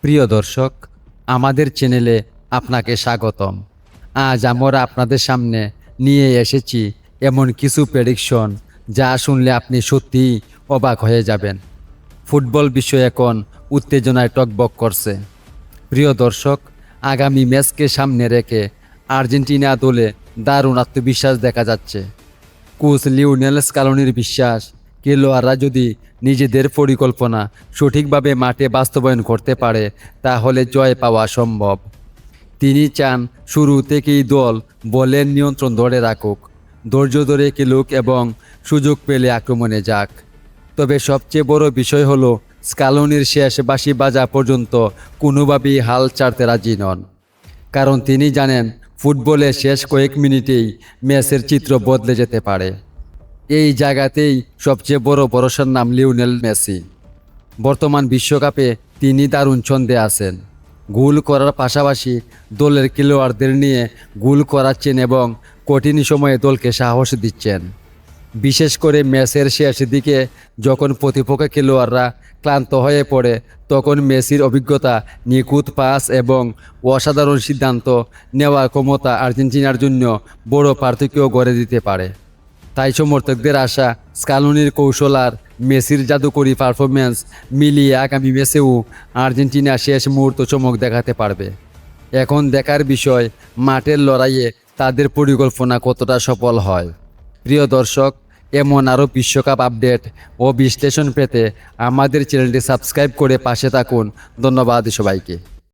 প্রিয় দর্শক, আমাদের চ্যানেলে আপনাকে স্বাগতম। আজ আমরা আপনাদের সামনে নিয়ে এসেছি এমন কিছু প্রেডিকশন যা শুনলে আপনি সত্যিই অবাক হয়ে যাবেন। ফুটবল বিশ্ব এখন উত্তেজনায় টকবক করছে। প্রিয় দর্শক, আগামী ম্যাচকে সামনে রেখে আর্জেন্টিনা দলে দারুণ আত্মবিশ্বাস দেখা যাচ্ছে। কোচ লিওনেল স্কালোনির বিশ্বাস, খেলোয়াড়রা যদি নিজেদের পরিকল্পনা সঠিকভাবে মাঠে বাস্তবায়ন করতে পারে তাহলে জয় পাওয়া সম্ভব। তিনি চান শুরু থেকেই দল বলের নিয়ন্ত্রণ ধরে রাখুক, ধৈর্য ধরে খেলুক এবং সুযোগ পেলে আক্রমণে যাক। তবে সবচেয়ে বড় বিষয় হলো স্কালোনির শেষ বাঁশি বাজা পর্যন্ত কোনোভাবেই হাল ছাড়তে রাজি নন। কারণ তিনি জানেন ফুটবলের শেষ কয়েক মিনিটেই ম্যাচের চিত্র বদলে যেতে পারে। এই জায়গাতেই সবচেয়ে বড় ভরসার নাম লিওনেল মেসি। বর্তমান বিশ্বকাপে তিনি দারুণ ছন্দে আছেন। গোল করার পাশাপাশি দলের খেলোয়াড়দের নিয়ে গোল করাচ্ছেন এবং কঠিন সময়ে দলকে সাহস দিচ্ছেন। বিশেষ করে ম্যাচের শেষ দিকে যখন প্রতিপক্ষ খেলোয়াড়রা ক্লান্ত হয়ে পড়ে, তখন মেসির অভিজ্ঞতা, নিখুঁত পাস এবং অসাধারণ সিদ্ধান্ত নেওয়ার ক্ষমতা আর্জেন্টিনার জন্য বড় পার্থক্য গড়ে দিতে পারে। তাই সমর্থকদের আশা, স্কালোনির কৌশল আর মেসির জাদুকরী পারফরম্যান্স মিলিয়ে আগামী ম্যাচেও আর্জেন্টিনা শেষ মুহূর্ত চমক দেখাতে পারবে। এখন দেখার বিষয় মাঠের লড়াইয়ে তাদের পরিকল্পনা কতটা সফল হয়। প্রিয় দর্শক, এমন আরও বিশ্বকাপ আপডেট ও বিশ্লেষণ পেতে আমাদের চ্যানেলটি সাবস্ক্রাইব করে পাশে থাকুন। ধন্যবাদ সবাইকে।